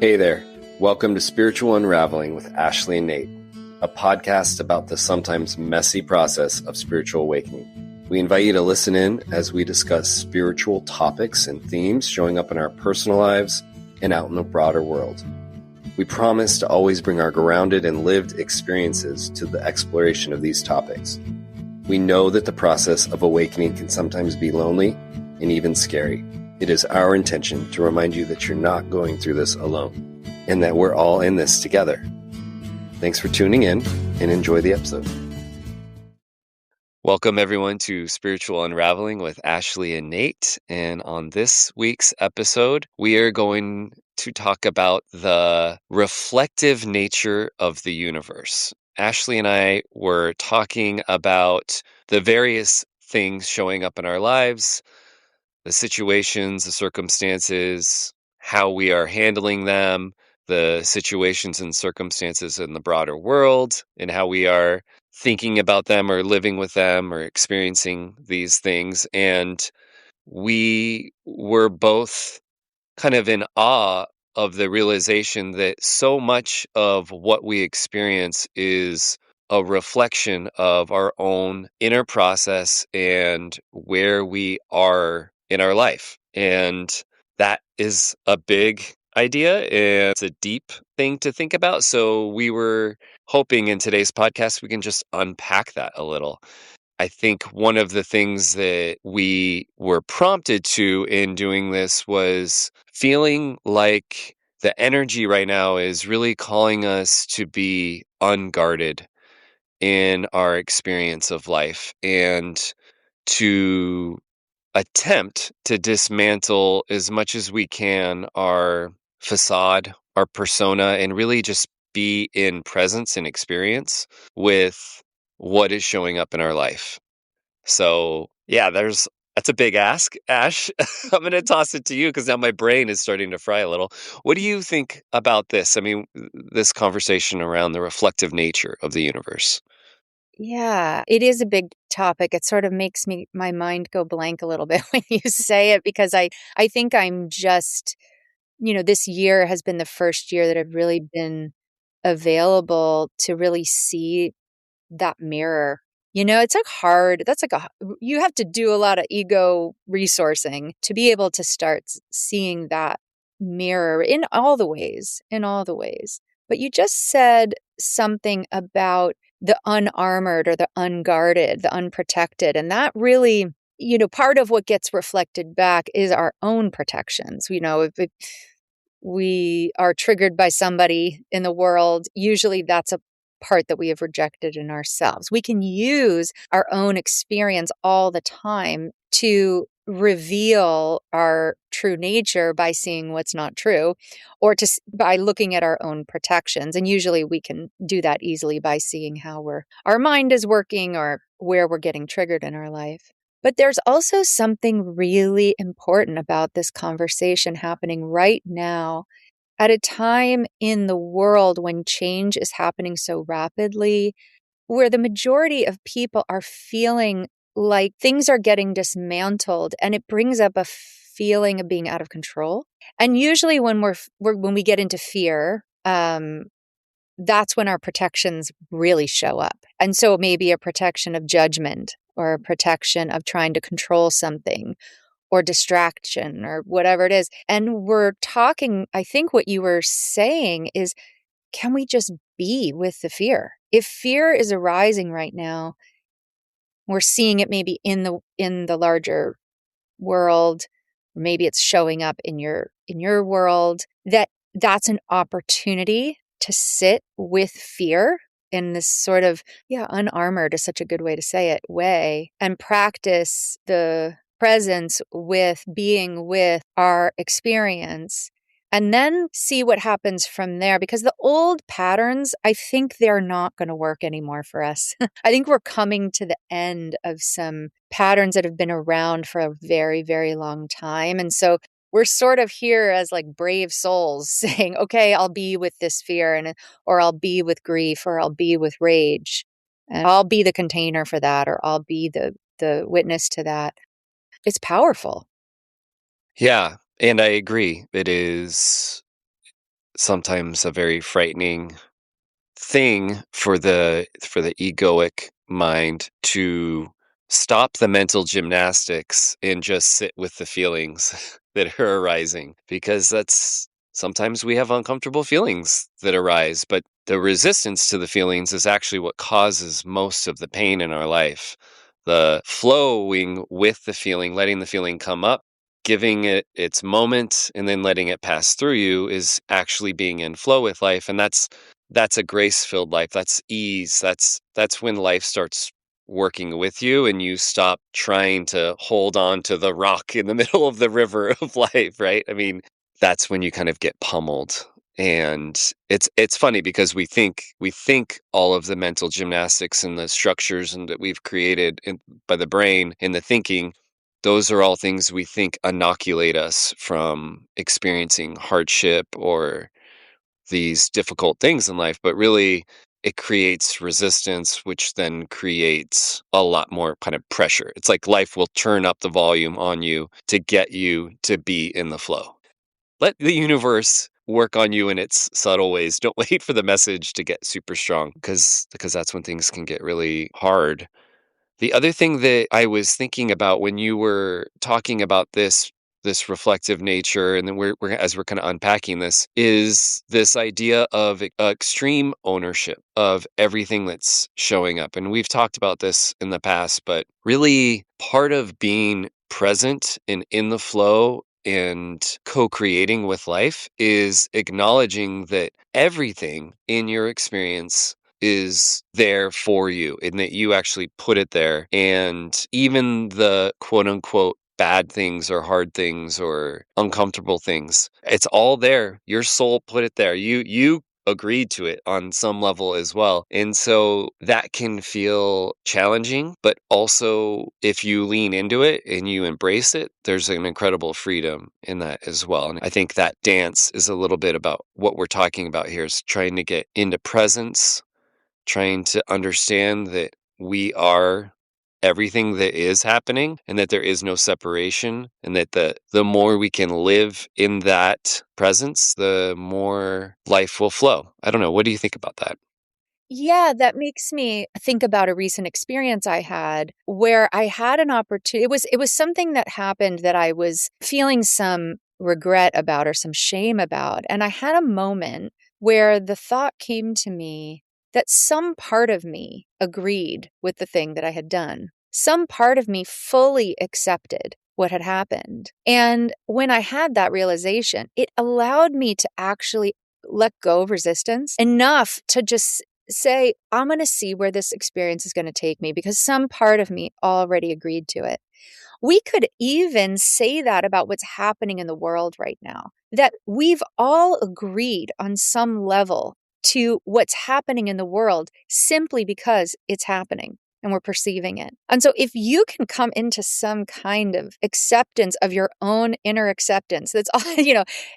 Hey there. Welcome to Spiritual Unraveling with Ashley and Nate, a podcast about the sometimes messy process of spiritual awakening. We invite you to listen in as we discuss spiritual topics and themes showing up in our personal lives and out in the broader world. We promise to always bring our grounded and lived experiences to the exploration of these topics. We know that the process of awakening can sometimes be lonely and even scary. It is our intention to remind you that you're not going through this alone and that we're all in this together. Thanks for tuning in and enjoy the episode. Welcome everyone to Spiritual Unraveling with Ashley and Nate. And on this week's episode, we are going to talk about the reflective nature of the universe. Ashley and I were talking about the various things showing up in our lives, the situations, the circumstances, how we are handling them, the situations and circumstances in the broader world, and how we are thinking about them or living with them or experiencing these things. And we were both kind of in awe of the realization that so much of what we experience is a reflection of our own inner process and where we are in our life. And that is a big idea and it's a deep thing to think about. So we were hoping in today's podcast we can just unpack that a little. I think one of the things that we were prompted to in doing this was feeling like the energy right now is really calling us to be unguarded in our experience of life and to attempt to dismantle as much as we can our facade, our persona, and really just be in presence and experience with what is showing up in our life. So yeah, that's a big ask, Ash. I'm going to toss it to you because now my brain is starting to fry a little. What do you think about this? I mean, this conversation around the reflective nature of the universe. Yeah, it is a big topic. It sort of makes my mind go blank a little bit when you say it because I think I'm just, this year has been the first year that I've really been available to really see that mirror. It's like hard. You have to do a lot of ego resourcing to be able to start seeing that mirror in all the ways, But you just said something about the unarmored or the unguarded, the unprotected. And that really, part of what gets reflected back is our own protections. If we are triggered by somebody in the world, usually that's a part that we have rejected in ourselves. We can use our own experience all the time to reveal our true nature by seeing what's not true or by looking at our own protections. And usually we can do that easily by seeing how our mind is working or where we're getting triggered in our life. But there's also something really important about this conversation happening right now at a time in the world when change is happening so rapidly, where the majority of people are feeling like things are getting dismantled, and it brings up a feeling of being out of control. And usually when when we get into fear, that's when our protections really show up. And so it may be a protection of judgment or a protection of trying to control something or distraction or whatever it is. And we're talking, I think what you were saying is, can we just be with the fear? If fear is arising right now, we're seeing it maybe in the larger world, or maybe it's showing up in your world, that's an opportunity to sit with fear in this sort of, unarmored is such a good way to say it, way, and practice the presence with being with our experience and then see what happens from there. Because the old patterns, I think they're not going to work anymore for us. I think we're coming to the end of some patterns that have been around for a very, very long time. And so we're sort of here as like brave souls saying, okay, I'll be with this fear or I'll be with grief or I'll be with rage. And I'll be the container for that, or I'll be the witness to that. It's powerful. Yeah, and I agree. It is sometimes a very frightening thing for the egoic mind to stop the mental gymnastics and just sit with the feelings that are arising, because that's sometimes we have uncomfortable feelings that arise, but the resistance to the feelings is actually what causes most of the pain in our life. The flowing with the feeling, letting the feeling come up, giving it its moment, and then letting it pass through you is actually being in flow with life. And that's a grace-filled life. That's ease. That's when life starts working with you and you stop trying to hold on to the rock in the middle of the river of life, right? I mean, that's when you kind of get pummeled. And it's funny because we think all of the mental gymnastics and the structures and that we've created by the brain and the thinking, those are all things we think inoculate us from experiencing hardship or these difficult things in life, but really it creates resistance, which then creates a lot more kind of pressure. It's like life will turn up the volume on you to get you to be in the flow. Let the universe work on you in its subtle ways. Don't wait for the message to get super strong, because that's when things can get really hard. The other thing that I was thinking about when you were talking about this reflective nature, and then we're as we're kind of unpacking this, is this idea of extreme ownership of everything that's showing up. And we've talked about this in the past, but really part of being present and in the flow and co-creating with life is acknowledging that everything in your experience is there for you and that you actually put it there. And even the quote unquote bad things or hard things or uncomfortable things, it's all there. Your soul put it there. You agreed to it on some level as well. And so that can feel challenging, but also if you lean into it and you embrace it, there's an incredible freedom in that as well. And I think that dance is a little bit about what we're talking about here, is trying to get into presence, trying to understand that we are everything that is happening and that there is no separation, and that the more we can live in that presence, the more life will flow. I don't know. What do you think about that? Yeah, that makes me think about a recent experience I had where I had an opportunity. It was something that happened that I was feeling some regret about or some shame about. And I had a moment where the thought came to me that some part of me agreed with the thing that I had done. Some part of me fully accepted what had happened. And when I had that realization, it allowed me to actually let go of resistance enough to just say, I'm going to see where this experience is going to take me because some part of me already agreed to it. We could even say that about what's happening in the world right now, that we've all agreed on some level to what's happening in the world simply because it's happening and we're perceiving it. And so if you can come into some kind of acceptance of your own inner acceptance, that's all,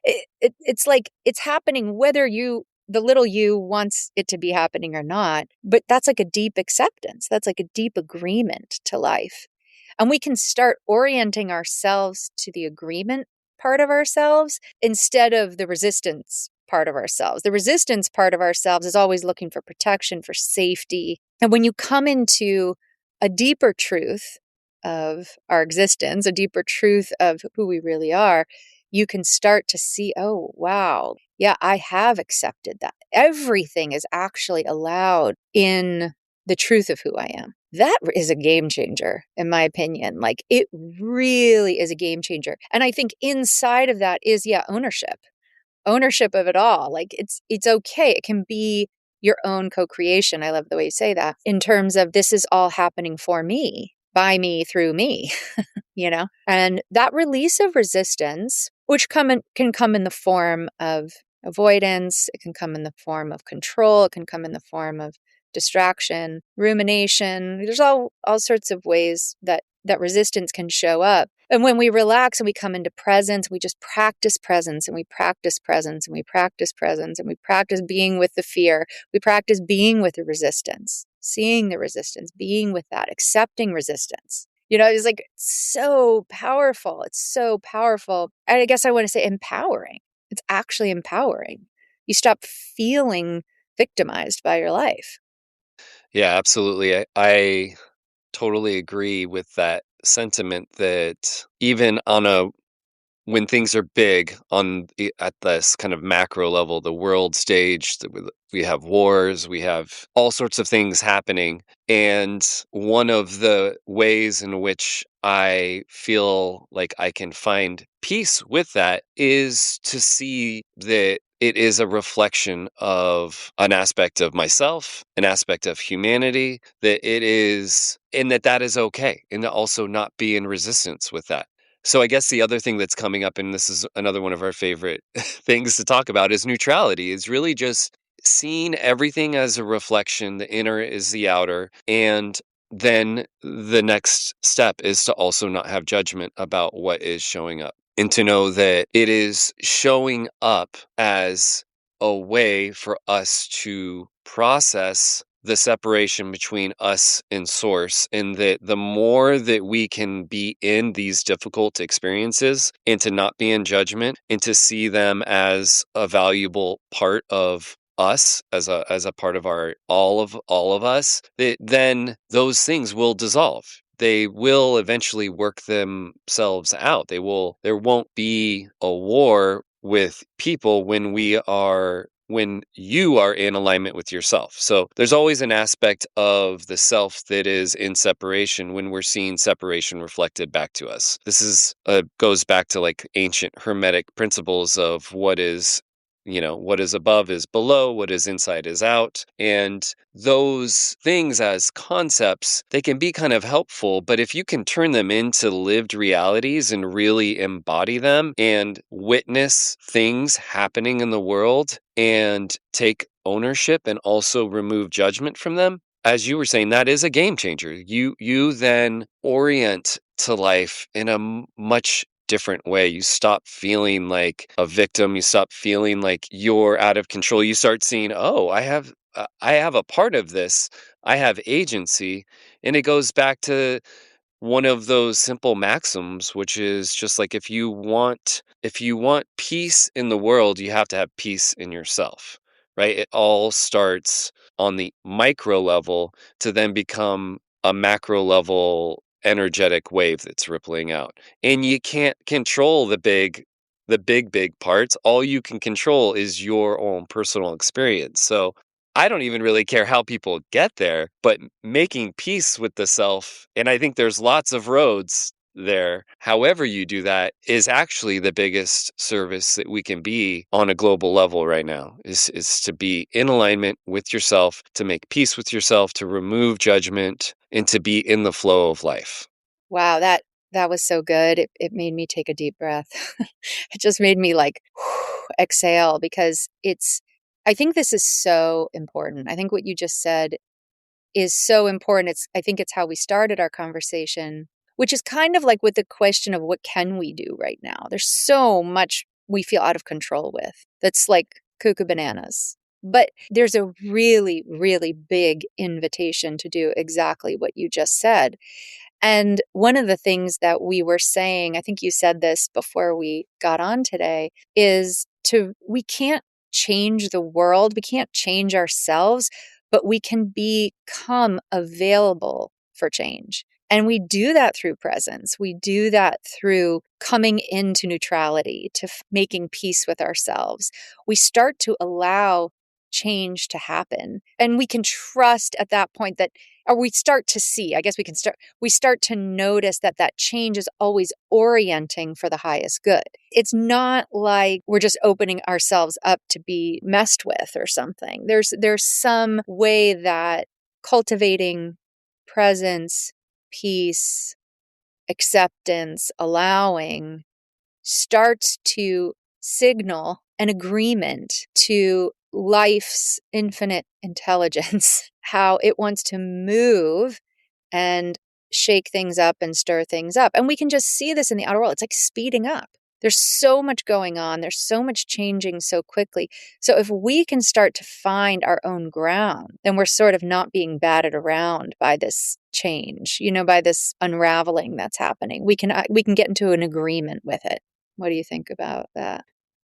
it's like it's happening whether the little you wants it to be happening or not, but that's like a deep acceptance. That's like a deep agreement to life. And we can start orienting ourselves to the agreement part of ourselves instead of the resistance part of ourselves. The resistance part of ourselves is always looking for protection, for safety. And when you come into a deeper truth of our existence, a deeper truth of who we really are, you can start to see, oh, wow, yeah, I have accepted that. Everything is actually allowed in the truth of who I am. That is a game changer, in my opinion. Like, it really is a game changer. And I think inside of that is, yeah, ownership of it all. Like, it's okay. It can be your own co-creation. I love the way you say that, in terms of this is all happening for me, by me, through me, And that release of resistance, which can come in the form of avoidance, it can come in the form of control, it can come in the form of distraction, rumination. There's all sorts of ways that resistance can show up. And when we relax and we come into presence, we just practice presence and we practice presence and we practice presence and we practice being with the fear. We practice being with the resistance, seeing the resistance, being with that, accepting resistance. It's like so powerful. It's so powerful. And I guess I want to say empowering. It's actually empowering You stop feeling victimized by your life. Yeah, absolutely. I totally agree with that sentiment that even on a when things are big at this kind of macro level, the world stage, we have wars, we have all sorts of things happening. And one of the ways in which I feel like I can find peace with that is to see that it is a reflection of an aspect of myself, an aspect of humanity, that it is, and that is okay, and to also not be in resistance with that. So I guess the other thing that's coming up, and this is another one of our favorite things to talk about, is neutrality. Is really just seeing everything as a reflection. The inner is the outer. And then the next step is to also not have judgment about what is showing up and to know that it is showing up as a way for us to process the separation between us and source, and that the more that we can be in these difficult experiences and to not be in judgment and to see them as a valuable part of us, as a part of our all of us, that then those things will dissolve. They will eventually work themselves out. There won't be a war with people when you are in alignment with yourself. So there's always an aspect of the self that is in separation when we're seeing separation reflected back to us. This is goes back to like ancient hermetic principles of what is above is below, what is inside is out. And those things as concepts, they can be kind of helpful, but if you can turn them into lived realities and really embody them and witness things happening in the world and take ownership and also remove judgment from them, as you were saying, that is a game changer. You then orient to life in a much different way. You stop feeling like a victim. You stop feeling like you're out of control. You start seeing, oh, I have a part of this. I have agency. And it goes back to one of those simple maxims, which is just like if you want peace in the world, you have to have peace in yourself, right? It all starts on the micro level to then become a macro level energetic wave that's rippling out. And you can't control the big parts. All you can control is your own personal experience. So I don't even really care how people get there, but making peace with the self, and I think there's lots of roads there. However, you do that is actually the biggest service that we can be on a global level right now is to be in alignment with yourself, to make peace with yourself, to remove judgment, and to be in the flow of life. Wow, that was so good. It made me take a deep breath. It just made me like exhale because I think this is so important. I think what you just said is so important. I think it's how we started our conversation, which is kind of like with the question of what can we do right now? There's so much we feel out of control with. That's like cuckoo bananas. But there's a really, really big invitation to do exactly what you just said. And one of the things that we were saying, I think you said this before we got on today, is we can't change the world, we can't change ourselves, but we can become available for change. And we do that through presence. We do that through coming into neutrality, to making peace with ourselves. We start to allow change to happen. And we can trust at that point that, or we start to see, I guess we start to notice that that change is always orienting for the highest good. It's not like we're just opening ourselves up to be messed with or something. There's some way that cultivating presence, peace, acceptance, allowing starts to signal an agreement to life's infinite intelligence, how it wants to move and shake things up and stir things up. And we can just see this in the outer world. It's like speeding up. There's so much going on. There's so much changing so quickly. So if we can start to find our own ground, then we're sort of not being batted around by this change, by this unraveling that's happening. We can get into an agreement with it. What do you think about that?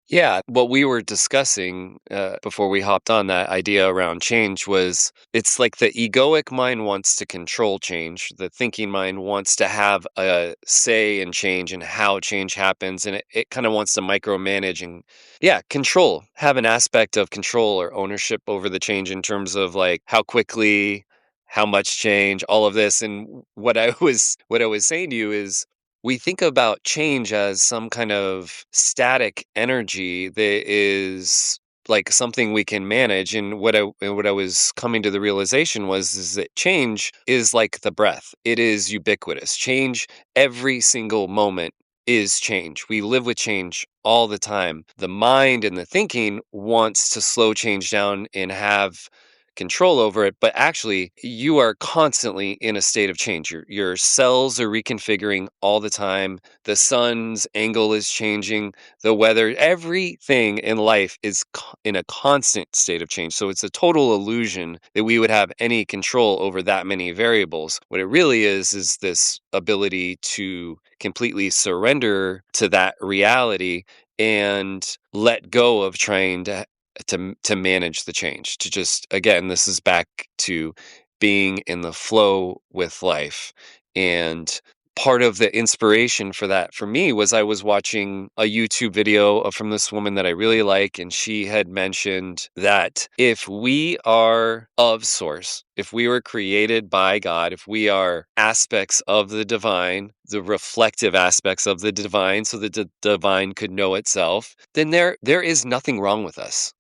Yeah, what we were discussing before we hopped on that idea around change was it's like the egoic mind wants to control change. The thinking mind wants to have a say in change and how change happens. And it kind of wants to micromanage and, yeah, control, have an aspect of control or ownership over the change in terms of like how quickly, how much change, all of this. And what I was saying to you is we think about change as some kind of static energy that is like something we can manage. And what I was coming to the realization was is that change is like the breath. It is ubiquitous. Change every single moment is change. We live with change all the time. The mind and the thinking wants to slow change down and have control over it, but actually you are constantly in a state of change. Your cells are reconfiguring all the time. The sun's angle is changing, the weather, everything in life is in a constant state of change. So it's a total illusion that we would have any control over that many variables. What it really is this ability to completely surrender to that reality and let go of trying to manage the change, to just, again, this is back to being in the flow with life. And part of the inspiration for that for me was I was watching a YouTube video from this woman that I really like, and she had mentioned that if we are of source, if we were created by God, if we are aspects of the divine, the reflective aspects of the divine, so that the divine could know itself, then there is nothing wrong with us,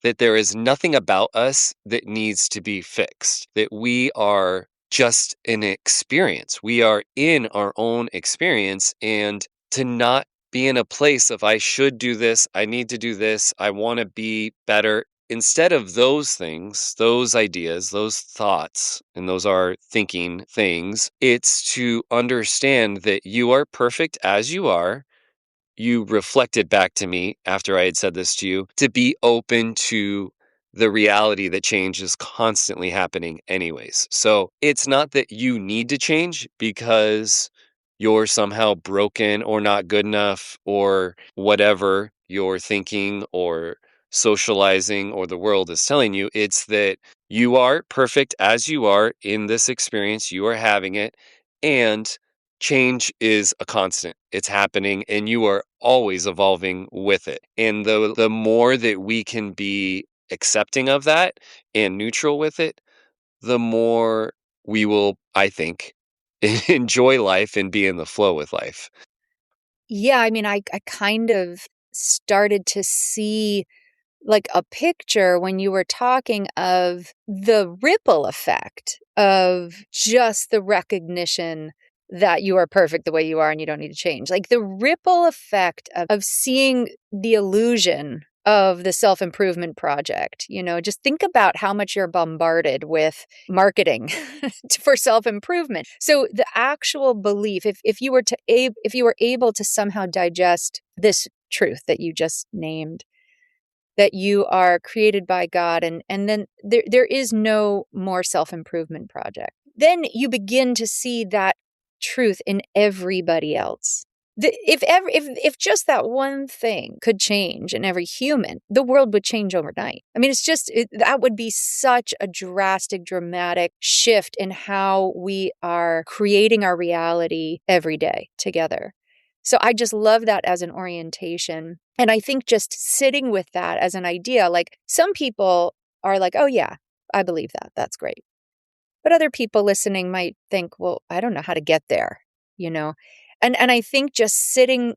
that there is nothing about us that needs to be fixed, that we are just an experience. We are in our own experience, and to not be in a place of, I should do this, I need to do this, I want to be better. Instead of those things, those ideas, those thoughts, and those are thinking things, it's to understand that you are perfect as you are. You reflected back to me after I had said this to you, to be open to the reality that change is constantly happening anyways. So it's not that you need to change because you're somehow broken or not good enough or whatever you're thinking or socializing or the world is telling you. It's that you are perfect as you are in this experience. You are having it. And change is a constant. It's happening and you are always evolving with it. And the more that we can be accepting of that and neutral with it, the more we will, I think, enjoy life and be in the flow with life. Yeah, I mean, I kind of started to see like a picture when you were talking of the ripple effect of just the recognition that you are perfect the way you are and you don't need to change. Like the ripple effect of seeing the illusion of the self-improvement project. Just think about how much you're bombarded with marketing for self-improvement. So the actual belief, if you were if you were able to somehow digest this truth that you just named, that you are created by God, and then there is no more self-improvement project. Then you begin to see that truth in everybody else. If just that one thing could change in every human, the world would change overnight. I mean, that would be such a drastic, dramatic shift in how we are creating our reality every day together. So I just love that as an orientation. And I think just sitting with that as an idea, like some people are like, oh, yeah, I believe that. That's great. But other people listening might think, well, I don't know how to get there, you know? And I think just sitting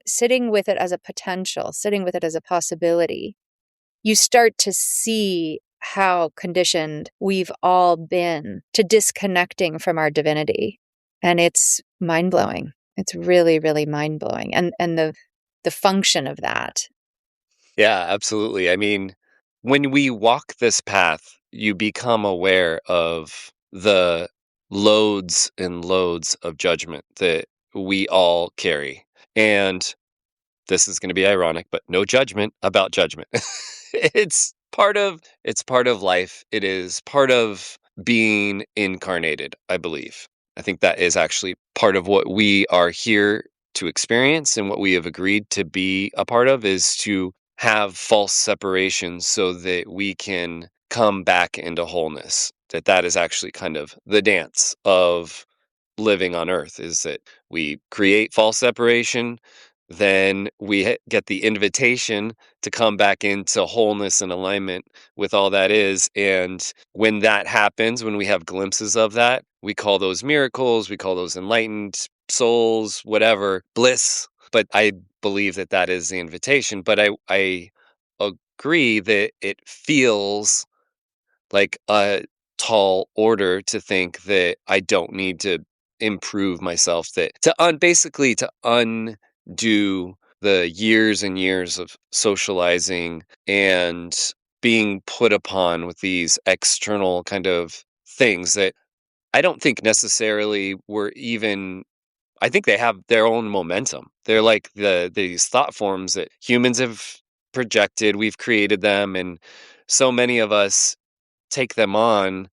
with it as a potential, sitting with it as a possibility, you start to see how conditioned we've all been to disconnecting from our divinity. And it's mind-blowing. It's really, really mind-blowing. And the function of that. Yeah, absolutely. I mean, when we walk this path, you become aware of the loads and loads of judgment that we all carry. And this is going to be ironic, but no judgment about judgment. It's part of life. It is part of being incarnated, I believe. I think that is actually part of what we are here to experience and what we have agreed to be a part of is to have false separations so that we can come back into wholeness. That is actually kind of the dance of living on earth, is that we create false separation, then we get the invitation to come back into wholeness and alignment with all that is. And when that happens, when we have glimpses of that, we call those miracles, we call those enlightened souls, whatever, bliss. But I believe that that is the invitation. But I agree that it feels like a tall order to think that I don't need to improve myself, that basically to undo the years and years of socializing and being put upon with these external kind of things that I don't think necessarily were even. I think they have their own momentum. They're like these thought forms that humans have projected, we've created them, and so many of us take them on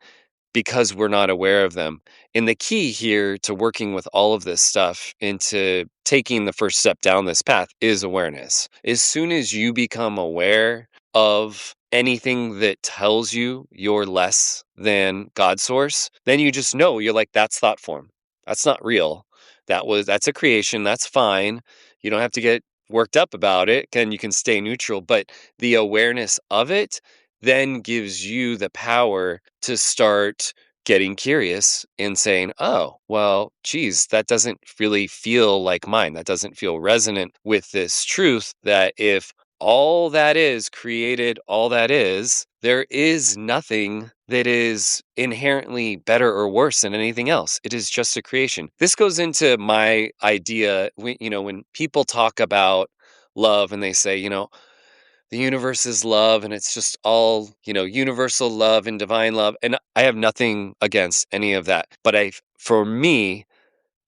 because we're not aware of them. And the key here to working with all of this stuff into taking the first step down this path is awareness. As soon as you become aware of anything that tells you you're less than God's source, then you just know, you're like, that's thought form. That's not real. That's a creation. That's fine. You don't have to get worked up about it. You can stay neutral, but the awareness of it then gives you the power to start getting curious and saying, oh, well, geez, that doesn't really feel like mine. That doesn't feel resonant with this truth that if all that is created, all that is, there is nothing that is inherently better or worse than anything else. It is just a creation. This goes into my idea, when people talk about love and they say, the universe is love and it's just all, universal love and divine love. And I have nothing against any of that. But for me,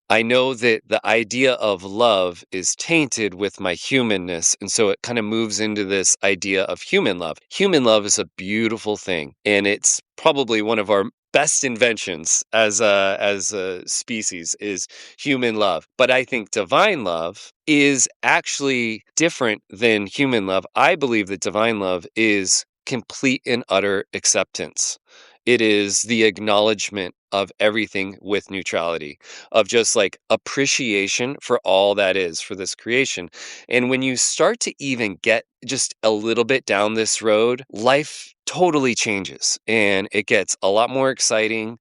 I know that the idea of love is tainted with my humanness. And so it kind of moves into this idea of human love. Human love is a beautiful thing. And it's probably one of our best inventions as a species is human love. But I think divine love is actually different than human love. I believe that divine love is complete and utter acceptance. It is the acknowledgement of everything with neutrality, of just like appreciation for all that is, for this creation. And when you start to even get just a little bit down this road, life totally changes and it gets a lot more exciting.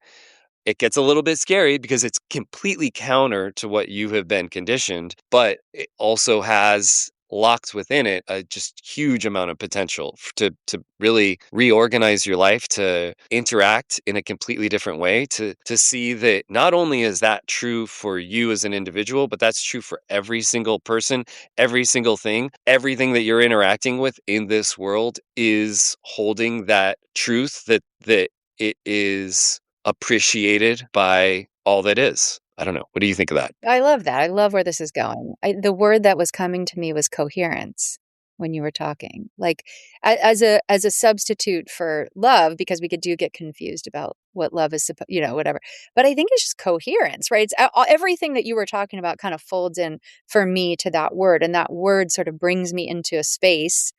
It gets a little bit scary because it's completely counter to what you have been conditioned, but it also has locked within it a just huge amount of potential to really reorganize your life, to interact in a completely different way, to see that not only is that true for you as an individual, but that's true for every single person, every single thing, everything that you're interacting with in this world is holding that truth, that it is appreciated by all that is. I don't know. What do you think of that? I love that. I love where this is going. The word that was coming to me was coherence when you were talking. Like as a substitute for love, because we do get confused about what love is supposed, whatever. But I think it's just coherence, right? It's everything that you were talking about kind of folds in for me to that word, and that word sort of brings me into a space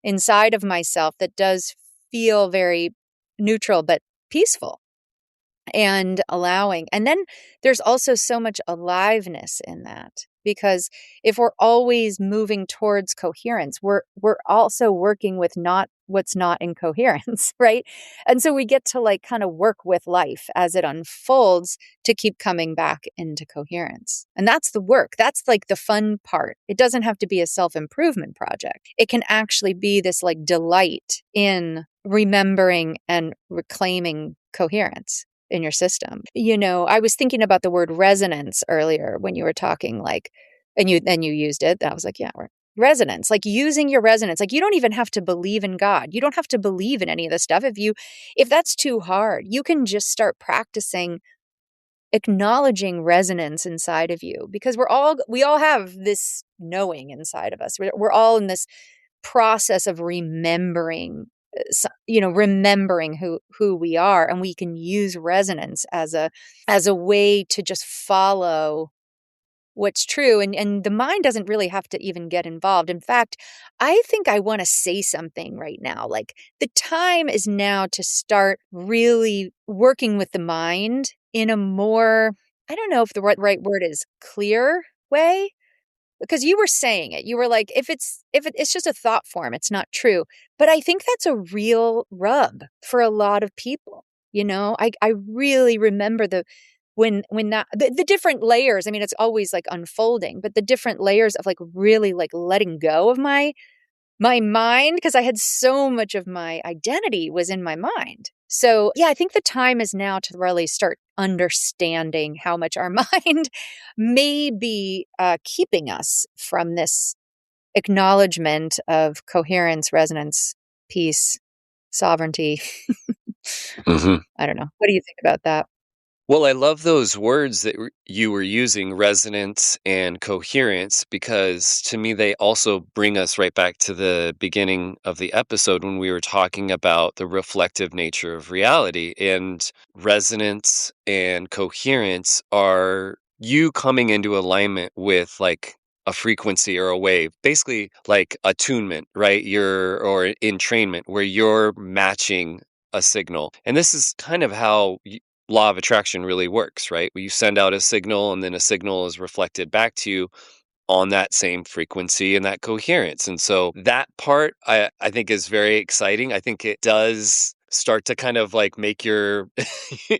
inside of myself that does feel very neutral but peaceful and allowing. And then there's also so much aliveness in that, because if we're always moving towards coherence, we're also working with not what's not in coherence, right? And so we get to like kind of work with life as it unfolds to keep coming back into coherence. And that's the work. That's like the fun part. It doesn't have to be a self-improvement project. It can actually be this like delight in remembering and reclaiming coherence in your system. I was thinking about the word resonance earlier when you were talking, like, and you used it. I was like, yeah, resonance, like using your resonance. Like you don't even have to believe in God. You don't have to believe in any of this stuff. If that's too hard, you can just start practicing acknowledging resonance inside of you, because we all have this knowing inside of us. We're all in this process of remembering who we are, and we can use resonance as a way to just follow what's true, and the mind doesn't really have to even get involved. In fact, I think I want to say something right now. Like the time is now to start really working with the mind in a more, I don't know if the right word is clear way, because you were saying it. You were like, if it's just a thought form, it's not true. But I think that's a real rub for a lot of people. I really remember when the different layers. I mean, it's always like unfolding, but the different layers of like really like letting go of my mind, because I had so much of my identity was in my mind. So, yeah, I think the time is now to really start understanding how much our mind may be keeping us from this acknowledgement of coherence, resonance, peace, sovereignty. Mhm. I don't know. What do you think about that? Well, I love those words that you were using, resonance and coherence, because to me, they also bring us right back to the beginning of the episode when we were talking about the reflective nature of reality. And resonance and coherence are you coming into alignment with like a frequency or a wave, basically like attunement, right? Or entrainment, where you're matching a signal. And this is kind of how law of attraction really works, right? You send out a signal and then a signal is reflected back to you on that same frequency and that coherence. And so that part I think is very exciting. I think it does start to kind of like make your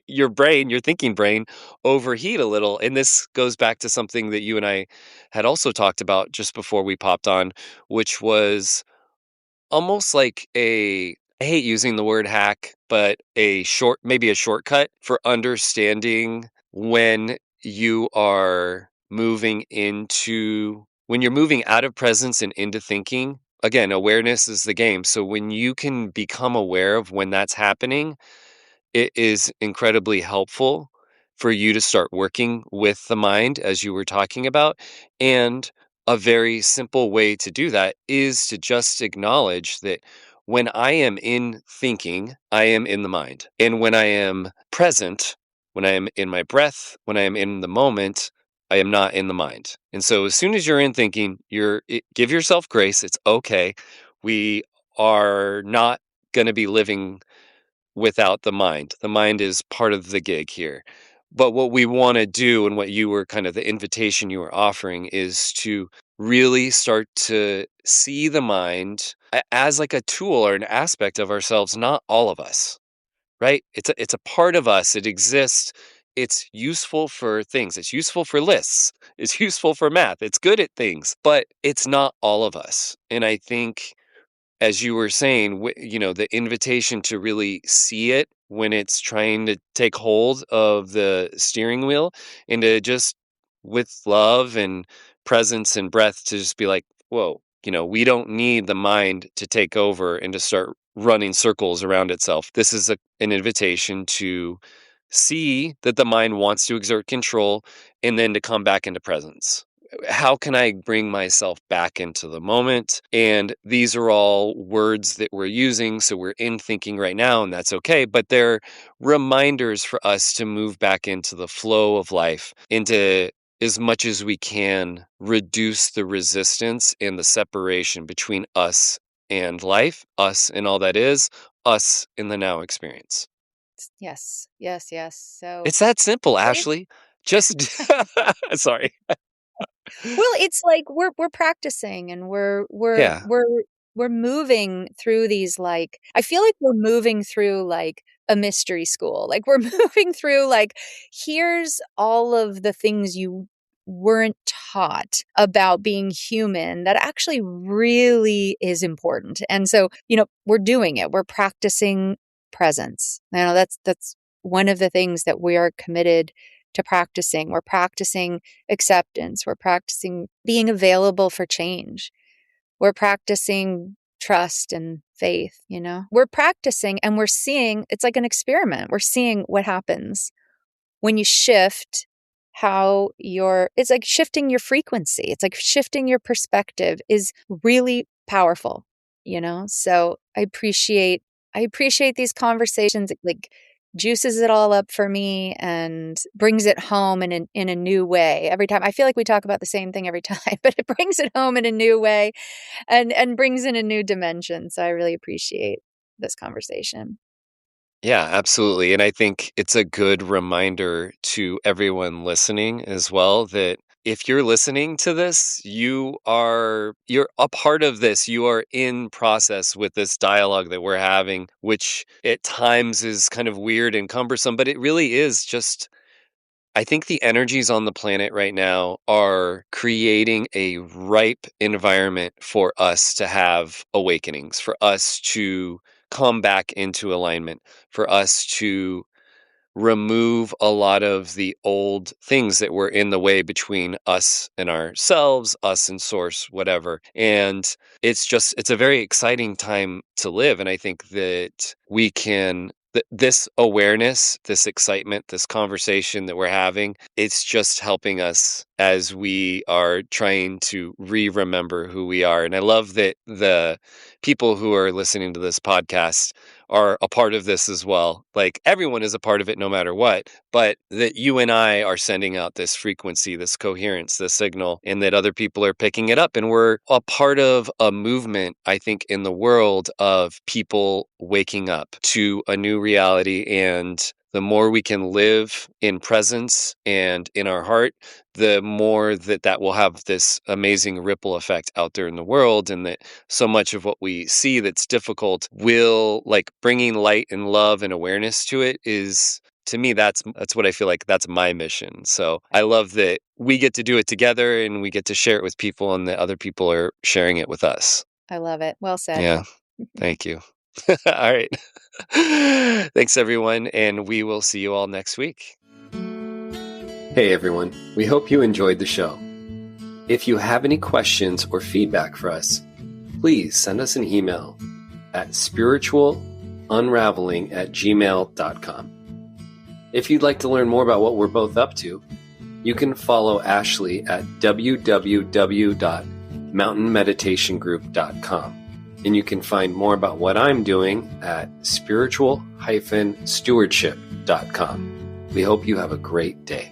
your brain, your thinking brain overheat a little. And this goes back to something that you and I had also talked about just before we popped on, which was almost like I hate using the word hack, but maybe a shortcut for understanding when you are when you're moving out of presence and into thinking. Again, awareness is the game. So when you can become aware of when that's happening, it is incredibly helpful for you to start working with the mind, as you were talking about. And a very simple way to do that is to just acknowledge that when I am in thinking, I am in the mind. And when I am present, when I am in my breath, when I am in the moment, I am not in the mind. And so as soon as you're in thinking, give yourself grace. It's okay. We are not going to be living without the mind. The mind is part of the gig here. But what we want to do, and what you were kind of the invitation you were offering, is to really start to see the mind as like a tool or an aspect of ourselves, not all of us, right? It's a part of us. It exists. It's useful for things. It's useful for lists. It's useful for math. It's good at things, but it's not all of us. And I think, as you were saying, the invitation to really see it when it's trying to take hold of the steering wheel, and to just, with love and presence and breath, to just be like, whoa, we don't need the mind to take over and to start running circles around itself. This is an invitation to see that the mind wants to exert control, and then to come back into presence. How can I bring myself back into the moment? And these are all words that we're using. So we're in thinking right now, and that's okay. But they're reminders for us to move back into the flow of life, into, as much as we can, reduce the resistance and the separation between us and life, us and all that is, us in the now experience. Yes, yes, yes. So, It's that simple, well, it's Ashley. Just sorry. Well, it's like we're practicing, and Yeah. we're moving through these, like, I feel like we're moving through like a mystery school. Like we're moving through like, here's all of the things you weren't taught about being human that actually really is important. And so, we're doing it. We're practicing presence. That's one of the things that we are committed to practicing. We're practicing acceptance. We're practicing being available for change. We're practicing trust and faith, We're practicing, and we're seeing, it's like an experiment. We're seeing what happens when you shift it's like shifting your frequency. It's like shifting your perspective is really powerful. So I appreciate these conversations, like juices it all up for me and brings it home in a new way every time. I feel like we talk about the same thing every time, but it brings it home in a new way and brings in a new dimension. So I really appreciate this conversation. Yeah, absolutely. And I think it's a good reminder to everyone listening as well that if you're listening to this, you're a part of this. You are in process with this dialogue that we're having, which at times is kind of weird and cumbersome, but it really is just I think the energies on the planet right now are creating a ripe environment for us to have awakenings, for us to come back into alignment, for us to remove a lot of the old things that were in the way between us and ourselves, us and source, whatever. And it's a very exciting time to live. And I think that we can, this awareness, this excitement, this conversation that we're having, it's just helping us as we are trying to remember who we are. And I love that the people who are listening to this podcast are a part of this as well. Like everyone is a part of it no matter what, but that you and I are sending out this frequency, this coherence, this signal, and that other people are picking it up. And we're a part of a movement, I think, in the world of people waking up to a new reality. And the more we can live in presence and in our heart, the more that will have this amazing ripple effect out there in the world. And that so much of what we see that's difficult will, like, bringing light and love and awareness to it is, to me, that's what I feel like that's my mission. So I love that we get to do it together and we get to share it with people and that other people are sharing it with us. I love it. Well said. Yeah, thank you. All right. Thanks everyone, and we will see you all next week. Hey everyone, we hope you enjoyed the show. If you have any questions or feedback for us, please send us an email at spiritualunraveling@gmail.com. If you'd like to learn more about what we're both up to, you can follow Ashley at www.mountainmeditationgroup.com. And you can find more about what I'm doing at spiritual-stewardship.com. We hope you have a great day.